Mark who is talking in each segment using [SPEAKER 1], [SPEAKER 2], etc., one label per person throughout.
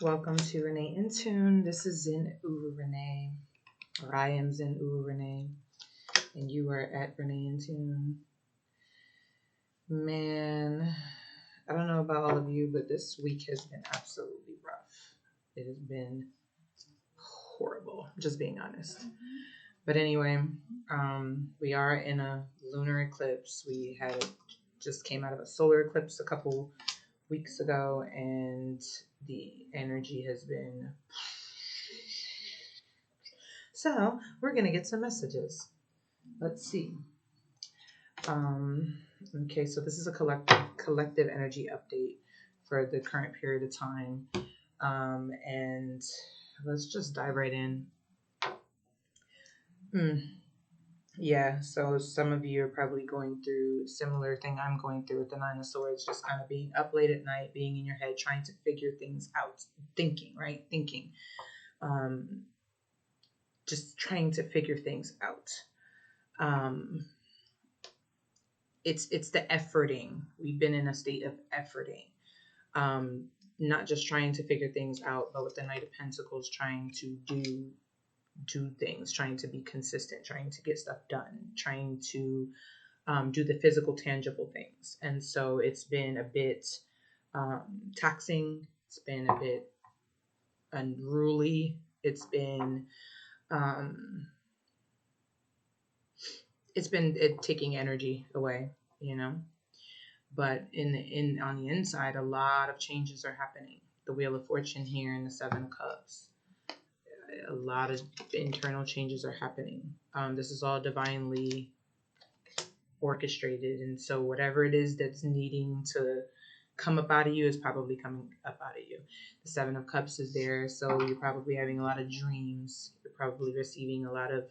[SPEAKER 1] Welcome to Renee in Tune. This is Zin Uru Renee, or I am Zin Uru Renee, and you are at Renee in Tune. Man, I don't know about all of you, but this week has been absolutely rough. It has been horrible, just being honest. But anyway, we are in a lunar eclipse. Just came out of a solar eclipse a couple weeks ago, and the energy has been. So we're gonna get some messages. Let's see. Okay, so this is a collective energy update for the current period of time. And let's just dive right in. Yeah, so some of you are probably going through a similar thing I'm going through with the Nine of Swords, just kind of being up late at night, being in your head, trying to figure things out, thinking, right? Thinking. Just trying to figure things out. It's the efforting. We've been in a state of efforting. Not just trying to figure things out, but with the Knight of Pentacles, trying to do things, trying to be consistent, trying to get stuff done, trying to do the physical, tangible things. And so it's been a bit taxing. It's been a bit unruly. It's been taking energy away, But on the inside, a lot of changes are happening. The Wheel of Fortune here and the Seven of Cups. A lot of internal changes are happening. This is all divinely orchestrated, and so whatever it is that's needing to come up out of you is probably coming up out of you. The Seven of Cups is there, so you're probably having a lot of dreams. You're probably receiving a lot of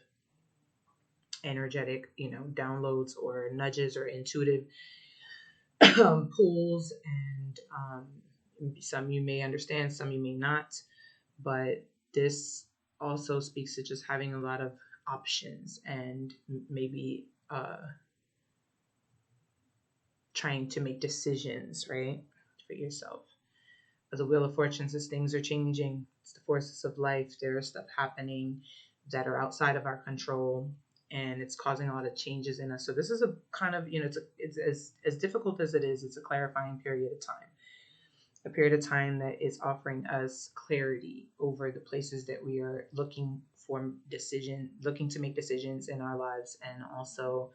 [SPEAKER 1] energetic, downloads or nudges or intuitive pulls, and some you may understand, some you may not, but this also speaks to just having a lot of options and maybe trying to make decisions, right, for yourself. The Wheel of Fortune says things are changing. It's the forces of life. There is stuff happening that are outside of our control, and it's causing a lot of changes in us. So this is a kind of, it's as difficult as it is, it's a clarifying period of time. A period of time that is offering us clarity over the places that we are looking to make decisions in our lives, and also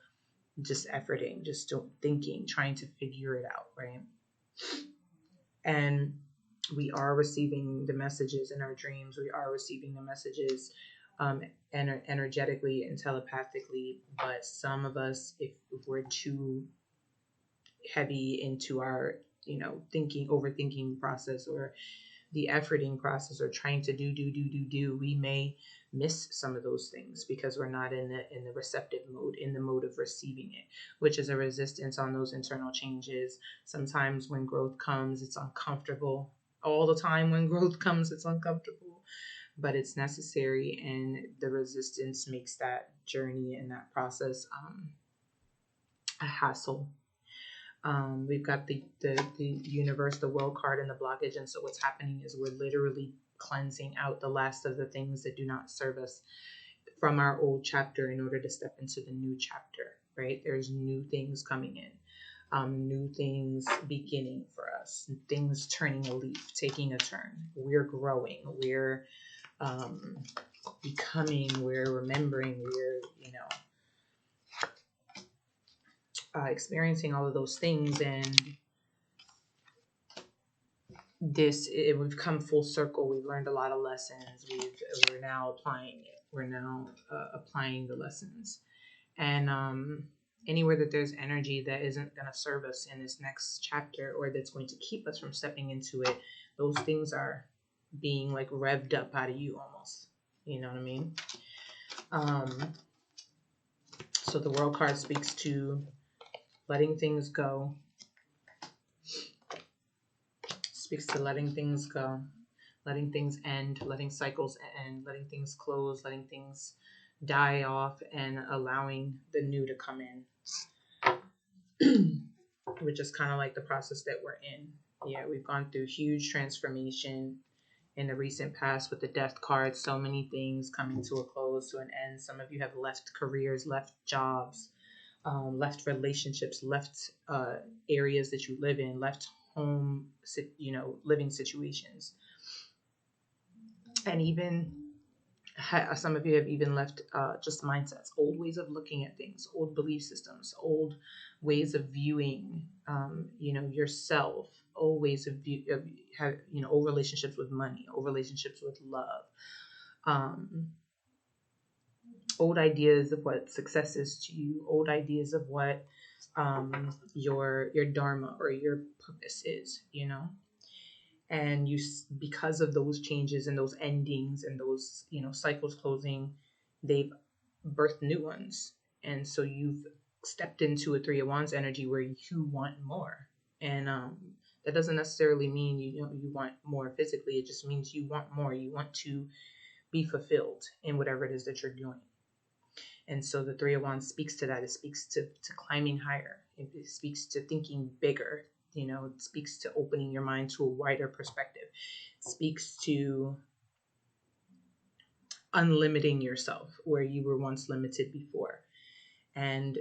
[SPEAKER 1] just efforting, just thinking, trying to figure it out, right? And we are receiving the messages in our dreams. We are receiving the messages energetically and telepathically, but some of us, if we're too heavy into our overthinking process, or the efforting process, or trying to do, we may miss some of those things because we're not in the receptive mode, in the mode of receiving it, which is a resistance on those internal changes. Sometimes when growth comes, it's uncomfortable. All the time when growth comes, it's uncomfortable, but it's necessary, and the resistance makes that journey and that process a hassle. We've got the universe, the world card, and the blockage. And so what's happening is we're literally cleansing out the last of the things that do not serve us from our old chapter in order to step into the new chapter, right? There's new things coming in, new things beginning for us, things turning a leaf, taking a turn. We're growing, we're becoming, we're remembering, we're, experiencing all of those things, and we've come full circle. We've learned a lot of lessons. We're now applying it. We're now applying the lessons, and anywhere that there's energy that isn't going to serve us in this next chapter, or that's going to keep us from stepping into it, those things are being like revved up out of you almost. You know what I mean? So the world card speaks to letting things go. Speaks to letting things go, letting things end, letting cycles end, letting things close, letting things die off, and allowing the new to come in, which is kind of like the process that we're in. Yeah, we've gone through huge transformation in the recent past with the death card, so many things coming to a close, to an end. Some of you have left careers, left jobs, left relationships, left areas that you live in, left home, living situations. And even some of you have even left just mindsets, old ways of looking at things, old belief systems, old ways of viewing, yourself, old ways of old relationships with money, old relationships with love, old ideas of what success is to you, old ideas of what your dharma or your purpose is, and because of those changes and those endings and those cycles closing, they've birthed new ones. And so you've stepped into a Three of Wands energy where you want more. And that doesn't necessarily mean you want more physically. It just means you want more. You want to be fulfilled in whatever it is that you're doing. And so the Three of Wands speaks to that. It speaks to climbing higher. It speaks to thinking bigger. It speaks to opening your mind to a wider perspective. It speaks to unlimiting yourself where you were once limited before. And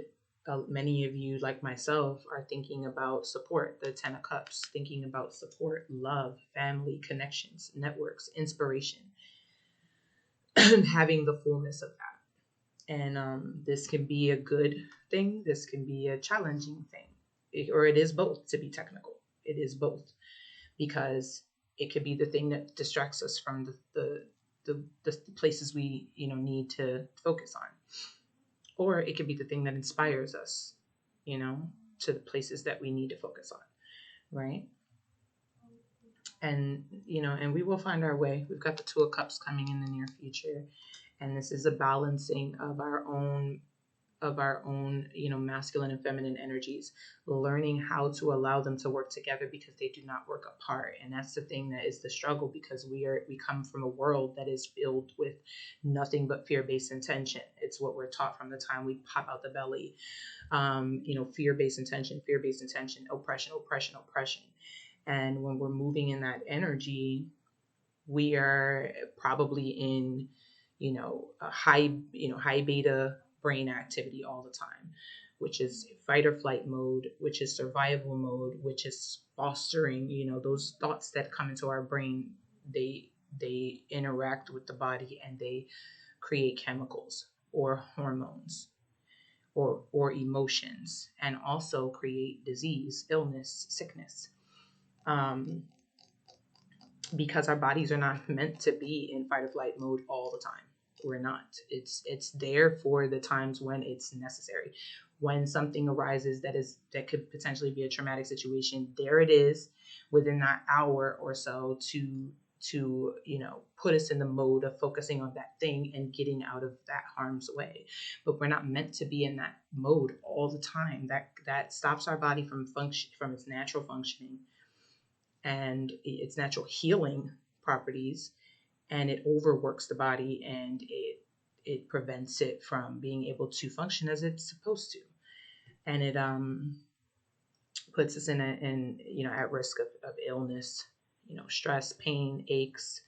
[SPEAKER 1] many of you, like myself, are thinking about support, the Ten of Cups, thinking about support, love, family, connections, networks, inspiration, having the fullness of that. And this can be a good thing. This can be a challenging thing, or it is both, to be technical. It is both, because it could be the thing that distracts us from the places we need to focus on, or it could be the thing that inspires us to the places that we need to focus on, right? And and we will find our way. We've got the Two of Cups coming in the near future, and this is a balancing of our own masculine and feminine energies, learning how to allow them to work together, because they do not work apart. And that's the thing that is the struggle, because we come from a world that is filled with nothing but fear-based intention. It's what we're taught from the time we pop out the belly. Fear-based intention, oppression. And when we're moving in that energy, we are probably in a high beta brain activity all the time, which is fight or flight mode, which is survival mode, which is fostering those thoughts that come into our brain. They interact with the body, and they create chemicals or hormones or emotions, and also create disease, illness, sickness, because our bodies are not meant to be in fight or flight mode all the time. We're not. It's there for the times when it's necessary. When something arises that could potentially be a traumatic situation, there it is within that hour or so to put us in the mode of focusing on that thing and getting out of that harm's way. But we're not meant to be in that mode all the time. That stops our body from its natural functioning and its natural healing properties, and it overworks the body, and it prevents it from being able to function as it's supposed to, and it puts us in at risk of illness, stress, pain, aches,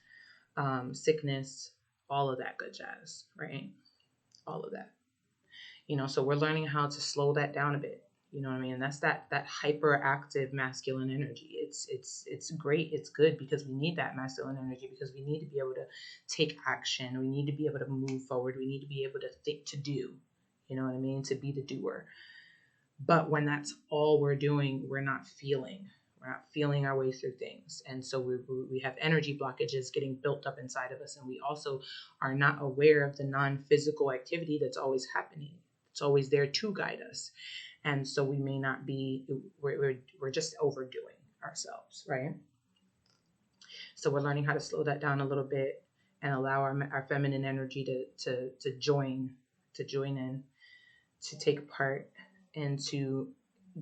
[SPEAKER 1] sickness, all of that good jazz, right? All of that, so we're learning how to slow that down a bit. You know what I mean? And that's that hyperactive masculine energy. It's great. It's good, because we need that masculine energy, because we need to be able to take action. We need to be able to move forward. We need to be able to think, to do. You know what I mean? To be the doer. But when that's all we're doing, we're not feeling our way through things. And so we have energy blockages getting built up inside of us. And we also are not aware of the non-physical activity that's always happening. It's always there to guide us. And so we may not be, we're just overdoing ourselves, right? So we're learning how to slow that down a little bit and allow our feminine energy to join in, to take part, and to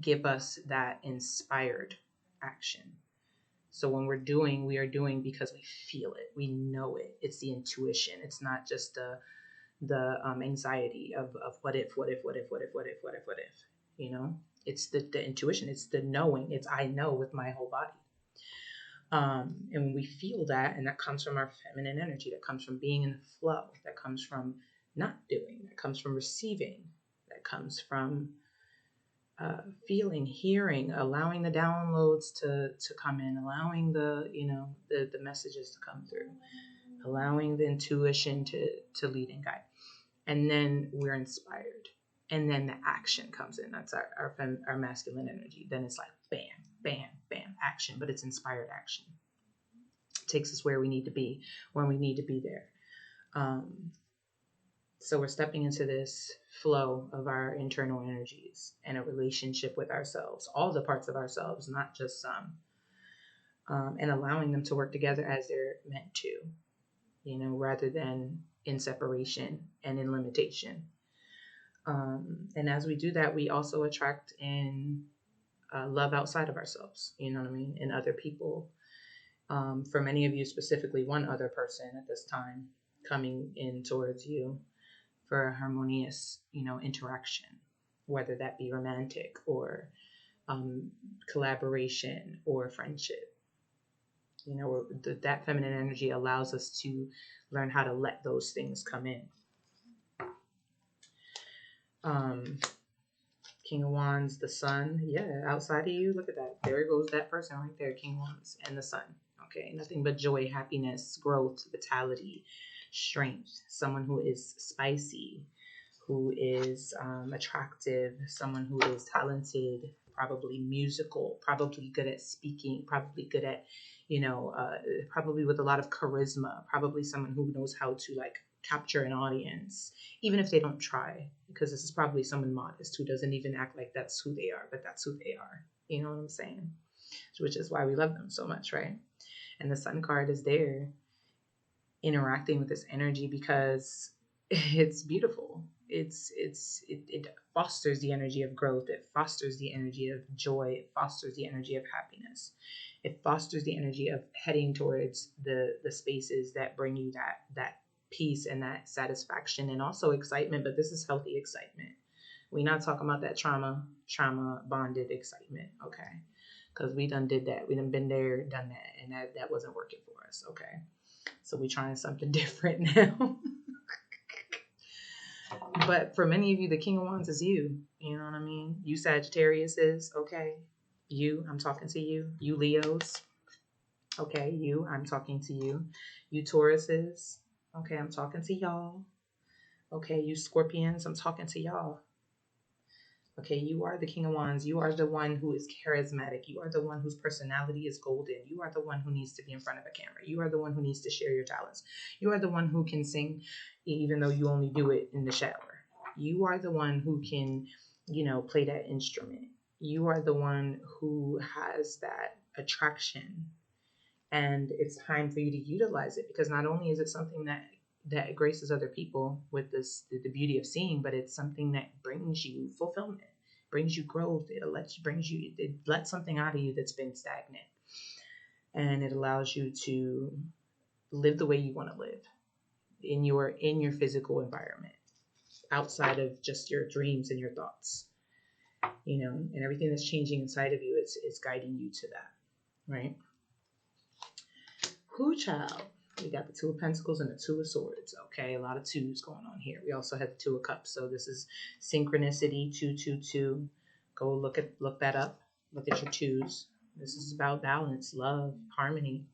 [SPEAKER 1] give us that inspired action. So when we are doing because we feel it, we know it. It's the intuition. It's not just the anxiety of what if. It's the intuition. It's the knowing. It's I know with my whole body. And when we feel that, and that comes from our feminine energy, that comes from being in the flow, that comes from not doing, that comes from receiving, that comes from feeling, hearing, allowing the downloads to come in, allowing the messages to come through, allowing the intuition to lead and guide. And then we're inspired. And then the action comes in. That's our masculine energy. Then it's like bam, bam, bam, action, but it's inspired action. It takes us where we need to be when we need to be there. So we're stepping into this flow of our internal energies and a relationship with ourselves, all the parts of ourselves, not just some, and allowing them to work together as they're meant to, rather than in separation and in limitation. And as we do that, we also attract in love outside of ourselves, you know what I mean, in other people. For many of you, specifically one other person at this time coming in towards you for a harmonious, interaction, whether that be romantic or collaboration or friendship. That feminine energy allows us to learn how to let those things come in. King of Wands, the sun, outside of you, look at that. There goes that person right there, King of Wands, and the sun. Okay, nothing but joy, happiness, growth, vitality, strength. Someone who is spicy, who is attractive, someone who is talented, probably musical, probably good at speaking, probably good at, probably with a lot of charisma, probably someone who knows how to capture an audience, even if they don't try, because this is probably someone modest who doesn't even act like that's who they are, but that's who they are. You know what I'm saying? Which is why we love them so much, right? And the sun card is there interacting with this energy because it's beautiful. It fosters the energy of growth. It fosters the energy of joy. It fosters the energy of happiness. It fosters the energy of heading towards the spaces that bring you that peace and that satisfaction and also excitement. But this is healthy excitement. We're not talking about that trauma bonded excitement, okay? Because we done did that. We done been there, done that, and that wasn't working for us, okay? So we're trying something different now. But for many of you, the King of Wands is you. You know what I mean? You Sagittarius is, okay? I'm talking to you. You Leos, okay? I'm talking to you. You Tauruses, okay? I'm talking to y'all. Okay, you Scorpions, I'm talking to y'all. Okay, you are the King of Wands. You are the one who is charismatic. You are the one whose personality is golden. You are the one who needs to be in front of a camera. You are the one who needs to share your talents. You are the one who can sing even though you only do it in the shower. You are the one who can, play that instrument. You are the one who has that attraction. And it's time for you to utilize it, because not only is it something that graces other people with the beauty of seeing, but it's something that brings you fulfillment, brings you growth. It lets something out of you that's been stagnant, and it allows you to live the way you want to live in your physical environment, outside of just your dreams and your thoughts, and everything that's changing inside of you is guiding you to that, right? Who child? We got the Two of Pentacles and the Two of Swords. Okay, a lot of twos going on here. We also have the Two of Cups. So this is synchronicity, 222. Go look that up. Look at your twos. This is about balance, love, harmony.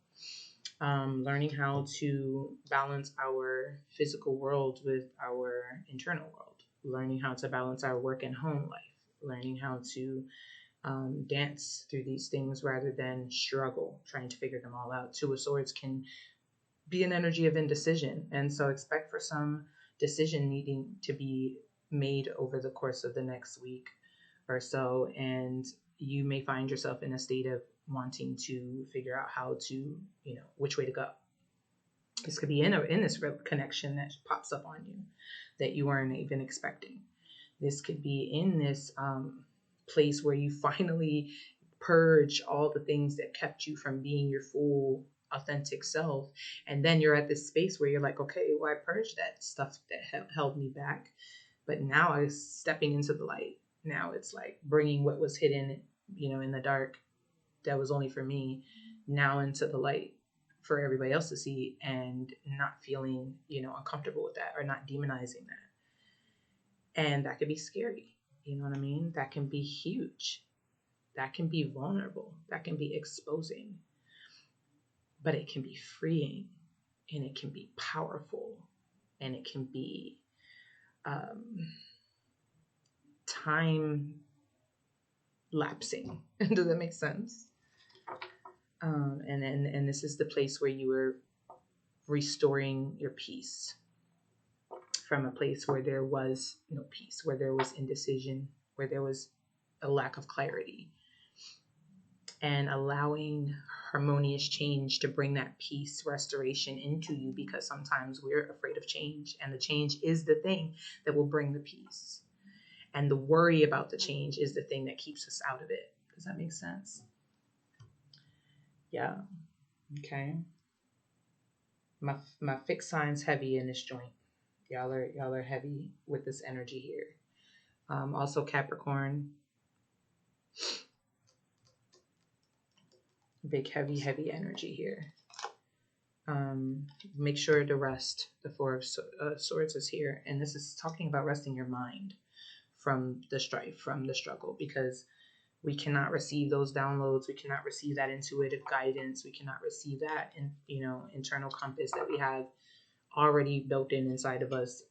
[SPEAKER 1] Learning how to balance our physical world with our internal world. Learning how to balance our work and home life. Learning how to dance through these things rather than struggle, trying to figure them all out. Two of Swords can be an energy of indecision, and so expect for some decision needing to be made over the course of the next week or so, and you may find yourself in a state of wanting to figure out how to, which way to go. This could be in this connection that pops up on you that you weren't even expecting. This could be in this place where you finally purge all the things that kept you from being your full authentic self, and then you're at this space where you're like, okay, well, I purged that stuff that held me back, but now I'm stepping into the light. Now it's like bringing what was hidden, in the dark, that was only for me. now into the light for everybody else to see, and not feeling, uncomfortable with that or not demonizing that. And that could be scary. You know what I mean? That can be huge. That can be vulnerable. That can be exposing. But it can be freeing, and it can be powerful, and it can be time lapsing. Does that make sense? And this is the place where you are restoring your peace from a place where there was no peace, where there was indecision, where there was a lack of clarity, and allowing harmonious change to bring that peace restoration into you, because sometimes we're afraid of change, and the change is the thing that will bring the peace, and the worry about the change is the thing that keeps us out of it. Does that make sense? Yeah. Okay. My fixed sign's heavy in this joint. Y'all are heavy with this energy here. Also Capricorn, big heavy energy here. Make sure to rest. The Four of Swords is here, and this is talking about resting your mind from the strife, from the struggle, because we cannot receive those downloads. We cannot receive that intuitive guidance. We cannot receive that internal compass that we have already built inside of us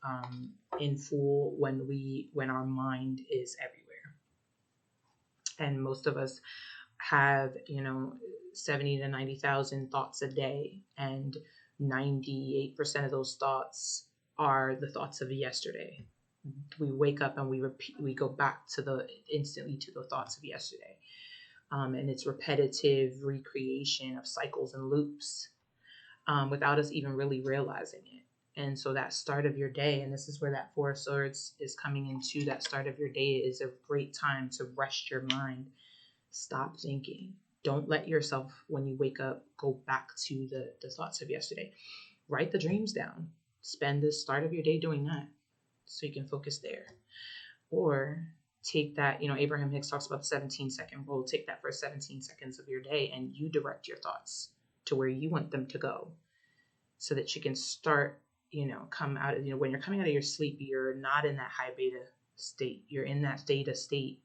[SPEAKER 1] in full when our mind is everywhere. And most of us have 70 to 90,000 thoughts a day, and 98% of those thoughts are the thoughts of yesterday. We wake up and we go back instantly to the thoughts of yesterday, and it's repetitive recreation of cycles and loops, without us even really realizing it. And so that start of your day, and this is where that Four of Swords is coming into, that start of your day is a great time to rest your mind. Stop thinking. Don't let yourself, when you wake up, go back to the thoughts of yesterday. Write the dreams down. Spend the start of your day doing that so you can focus there. Or take that, Abraham Hicks talks about the 17-second rule. Take that for 17 seconds of your day, and you direct your thoughts to where you want them to go, so that you can start, come out of, when you're coming out of your sleep, you're not in that high beta state. You're in that theta state.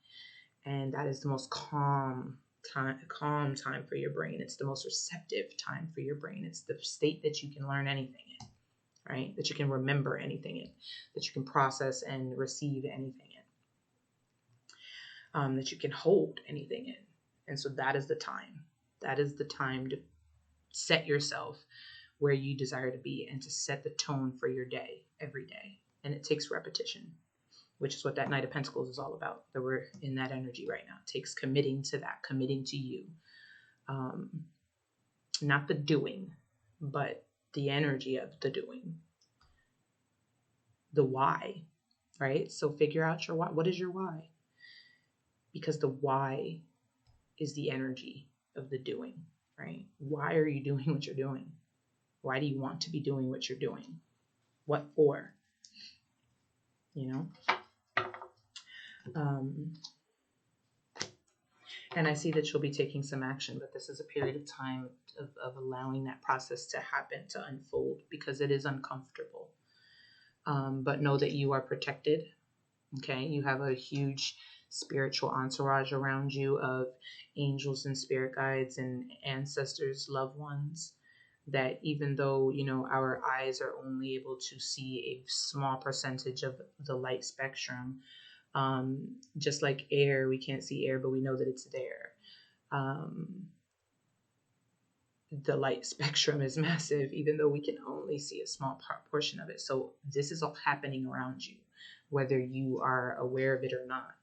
[SPEAKER 1] And that is the most calm time for your brain. It's the most receptive time for your brain. It's the state that you can learn anything in, right? That you can remember anything in, that you can process and receive anything in, that you can hold anything in. And so that is the time. That is the time to set yourself where you desire to be, and to set the tone for your day every day. And it takes repetition, which is what that Knight of Pentacles is all about. That we're in that energy right now. It takes committing to that, committing to you. Not the doing, but the energy of the doing. The why, right? So figure out your why. What is your why? Because the why is the energy of the doing, right? Why are you doing what you're doing? Why do you want to be doing what you're doing? What for? And I see that you'll be taking some action, but this is a period of time of allowing that process to happen, to unfold, because it is uncomfortable. But know that you are protected. Okay, you have a huge spiritual entourage around you of angels and spirit guides and ancestors, loved ones, that even though, our eyes are only able to see a small percentage of the light spectrum, just like air, we can't see air, but we know that it's there. The light spectrum is massive, even though we can only see a small portion of it. So this is all happening around you, whether you are aware of it or not.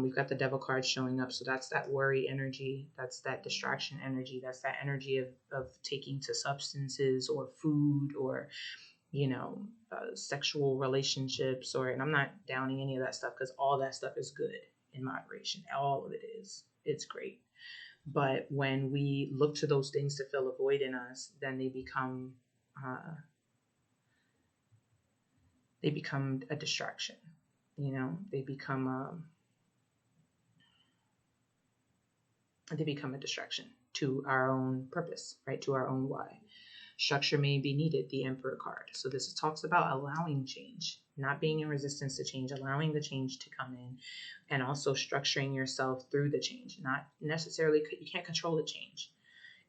[SPEAKER 1] We've got the Devil card showing up. So that's that worry energy. That's that distraction energy. That's that energy of taking to substances or food or, sexual relationships, and I'm not downing any of that stuff, because all that stuff is good in moderation. All of it is. It's great. But when we look to those things to fill a void in us, then they become a distraction. They become a distraction. to our own purpose, right? To our own why. Structure may be needed, the Emperor card. So this talks about allowing change, not being in resistance to change, allowing the change to come in, and also structuring yourself through the change. Not necessarily, you can't control the change.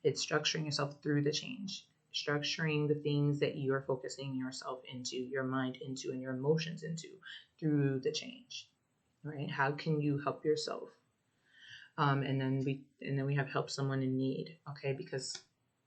[SPEAKER 1] It's structuring yourself through the change, structuring the things that you're focusing yourself into, your mind into, and your emotions into through the change, right? How can you help yourself? And then we have help someone in need, okay? Because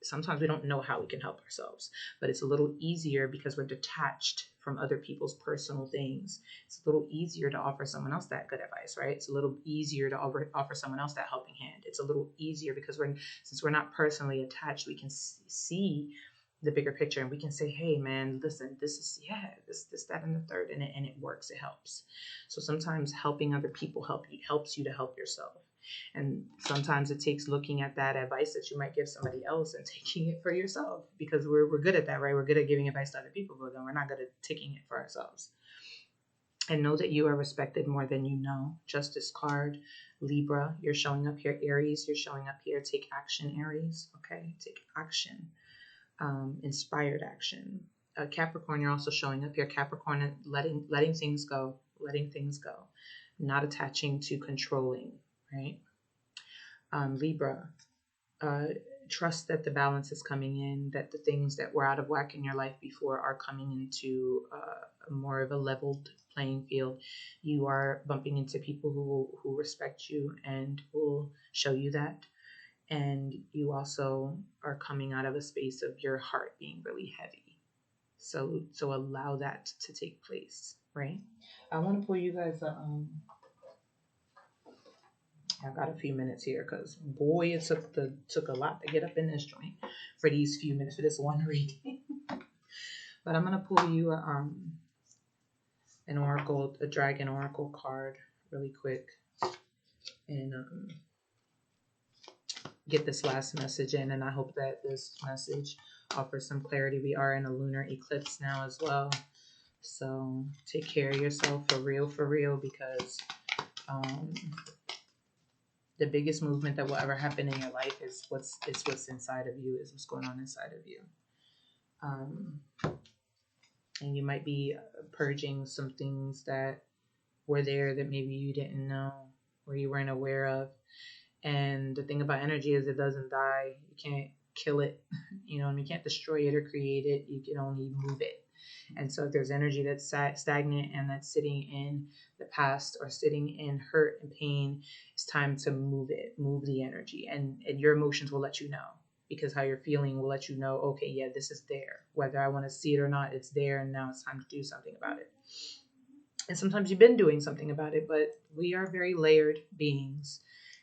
[SPEAKER 1] sometimes we don't know how we can help ourselves, but it's a little easier because we're detached from other people's personal things. It's a little easier to offer someone else that good advice, right? It's a little easier to offer someone else that helping hand. It's a little easier because since we're not personally attached, we can see the bigger picture, and we can say, hey man, listen, this is this that and the third, and it works, it helps. So sometimes helping other people helps you to help yourself. And sometimes it takes looking at that advice that you might give somebody else and taking it for yourself, because we're good at that, right? We're good at giving advice to other people, but then we're not good at taking it for ourselves. And know that you are respected more than you know. Justice card, Libra, you're showing up here. Aries, you're showing up here. Take action, Aries. Okay, take action. Inspired action. Capricorn, you're also showing up here. Capricorn, letting things go, not attaching to controlling, right? Libra, trust that the balance is coming in, that the things that were out of whack in your life before are coming into more of a leveled playing field. You are bumping into people who respect you and will show you that. And you also are coming out of a space of your heart being really heavy. So allow that to take place, right? I want to pull you guys I've got a few minutes here because boy, it took a lot to get up in this joint for these few minutes for this one reading. But I'm gonna pull you an oracle, a dragon oracle card, really quick, and get this last message in. And I hope that this message offers some clarity. We are in a lunar eclipse now as well, so take care of yourself for real, because the biggest movement that will ever happen in your life is what's inside of you, is what's going on inside of you. And you might be purging some things that were there that maybe you didn't know or you weren't aware of. And the thing about energy is it doesn't die. You can't kill it. You can't destroy it or create it. You can only move it. And so if there's energy that's stagnant and that's sitting in the past or sitting in hurt and pain, it's time to move it, move the energy. And your emotions will let you know, because how you're feeling will let you know, okay, yeah, this is there. Whether I want to see it or not, it's there, and now it's time to do something about it. And sometimes you've been doing something about it, but we are very layered beings.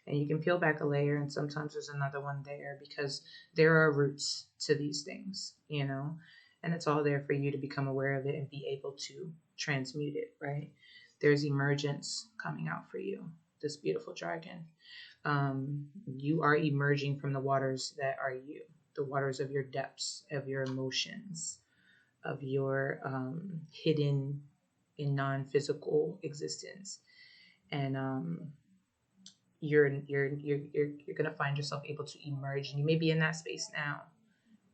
[SPEAKER 1] And you can peel back a layer, and sometimes there's another one there, because there are roots to these things, and it's all there for you to become aware of it and be able to transmute it, right? There's emergence coming out for you, this beautiful dragon. You are emerging from the waters that are you, the waters of your depths, of your emotions, of your hidden in non-physical existence. And you're gonna find yourself able to emerge, and you may be in that space now,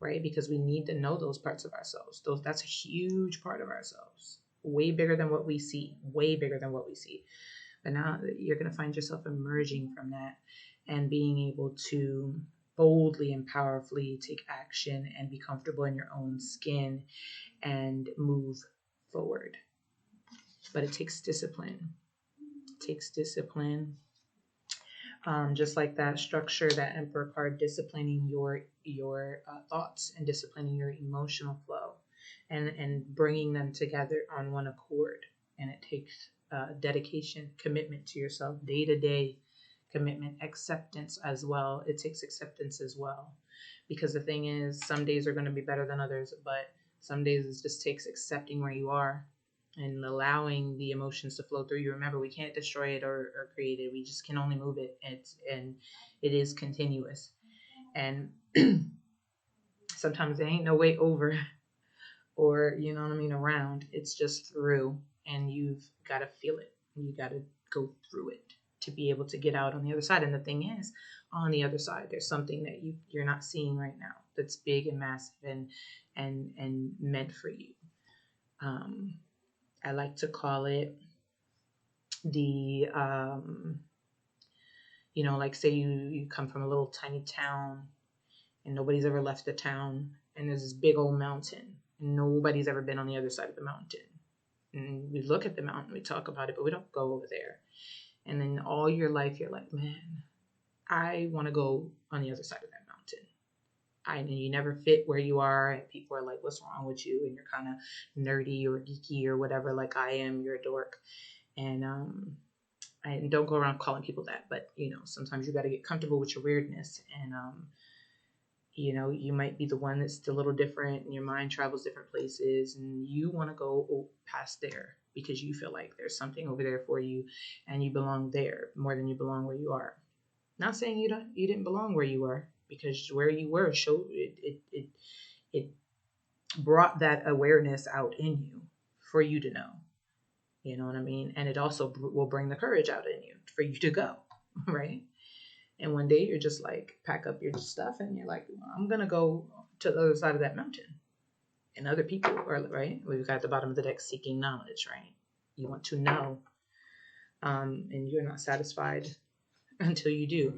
[SPEAKER 1] right? Because we need to know those parts of ourselves. That's a huge part of ourselves, way bigger than what we see. But now you're gonna find yourself emerging from that and being able to boldly and powerfully take action and be comfortable in your own skin and move forward. But it takes discipline. Just like that structure, that Emperor card, disciplining your thoughts and disciplining your emotional flow, and bringing them together on one accord. And it takes dedication, commitment to yourself, day-to-day commitment, acceptance as well. It takes acceptance as well, because the thing is, some days are going to be better than others, but some days it just takes accepting where you are and allowing the emotions to flow through you. Remember, we can't destroy it or create it. We just can only move it. And it is continuous. And sometimes there ain't no way over, or, around. It's just through. And you've got to feel it. You got to go through it. to be able to get out on the other side. And the thing is, on the other side, there's something that you're not seeing right now that's big and massive and meant for you. I like to call it the like say you come from a little tiny town and nobody's ever left the town, and there's this big old mountain and nobody's ever been on the other side of the mountain. And we look at the mountain, we talk about it, but we don't go over there. And then all your life, you're like, man, I want to go on the other side of that mountain. And you never fit where you are, and people are like, what's wrong with you? And you're kind of nerdy or geeky or whatever, like I am, you're a dork. And I don't go around calling people that, but sometimes you got to get comfortable with your weirdness. And you might be the one that's a little different, and your mind travels different places, and you want to go past there because you feel like there's something over there for you, and you belong there more than you belong where you are. Not saying you didn't belong where you were, because where you were showed it brought that awareness out in you for you to know. You know what I mean? And it also will bring the courage out in you for you to go, right? And one day you're just like, pack up your stuff and you're like, well, I'm going to go to the other side of that mountain. And other people are, right? We've got at the bottom of the deck seeking knowledge, right? You want to know. And you're not satisfied until you do.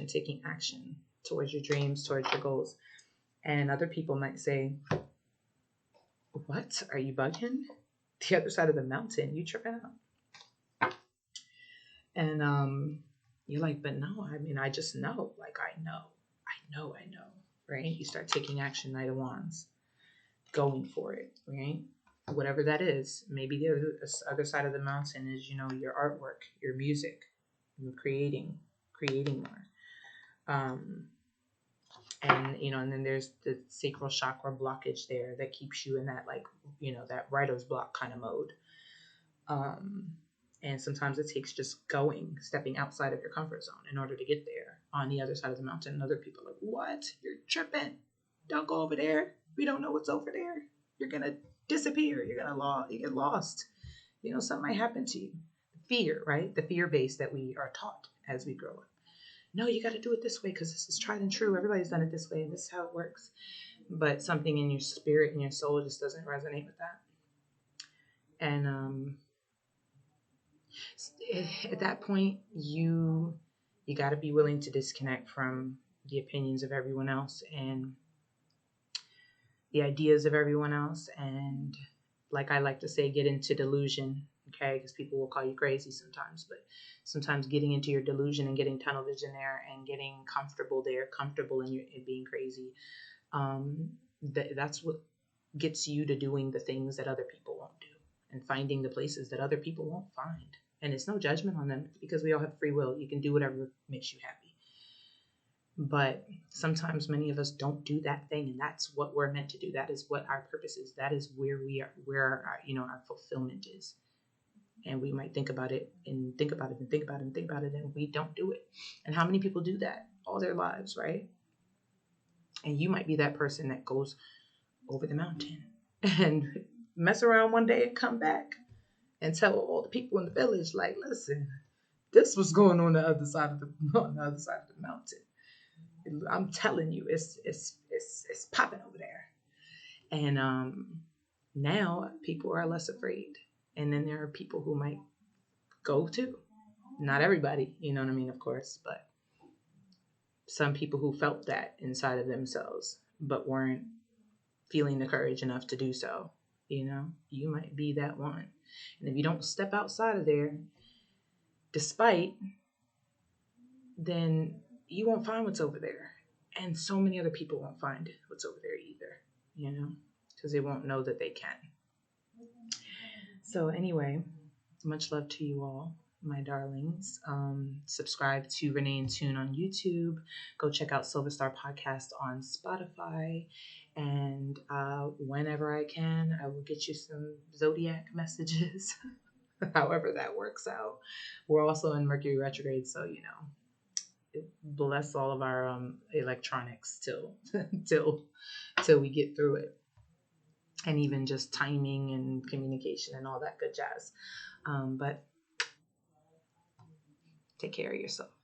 [SPEAKER 1] Taking action towards your dreams, towards your goals. And other people might say, what? Are you bugging? The other side of the mountain? You tripping out? And you're like, but no, I mean, I just know. Like, I know, right? You start taking action, Knight of Wands, going for it, right? Whatever that is. Maybe the other side of the mountain is, your artwork, your music, you're creating more. And then there's the sacral chakra blockage there that keeps you in that, like, that writer's block kind of mode. And sometimes it takes just stepping outside of your comfort zone in order to get there on the other side of the mountain. And other people are like, what? You're tripping. Don't go over there. We don't know what's over there. You're going to disappear. You get lost. Something might happen to you. Fear, right? The fear base that we are taught as we grow up. No, you got to do it this way because this is tried and true. Everybody's done it this way, and this is how it works. But something in your spirit and your soul just doesn't resonate with that. And at that point, you got to be willing to disconnect from the opinions of everyone else and the ideas of everyone else. And like I like to say, get into delusion, okay? Because people will call you crazy sometimes, but sometimes getting into your delusion and getting tunnel vision there and getting comfortable in being crazy, that's what gets you to doing the things that other people won't do and finding the places that other people won't find. And it's no judgment on them because we all have free will. You can do whatever makes you happy. But sometimes many of us don't do that thing, and that's what we're meant to do. That is what our purpose is. That is where we are, where our fulfillment is. And we might think about it and think about it and think about it and think about it, and we don't do it. And how many people do that all their lives, right? And you might be that person that goes over the mountain and mess around one day and come back and tell all the people in the village, like, listen, this was going on the other side of the mountain. I'm telling you, it's popping over there. And now people are less afraid. And then there are people who might go too. Not everybody, you know what I mean, of course, but some people who felt that inside of themselves but weren't feeling the courage enough to do so. You might be that one. And if you don't step outside of there, then you won't find what's over there. And so many other people won't find what's over there either, because they won't know that they can. So anyway, much love to you all, my darlings. Subscribe to Renee and Tune on YouTube. Go check out Silver Star Podcast on Spotify. And whenever I can, I will get you some zodiac messages, however that works out. We're also in Mercury retrograde, so bless all of our electronics till we get through it, and even just timing and communication and all that good jazz. But Take care of yourself.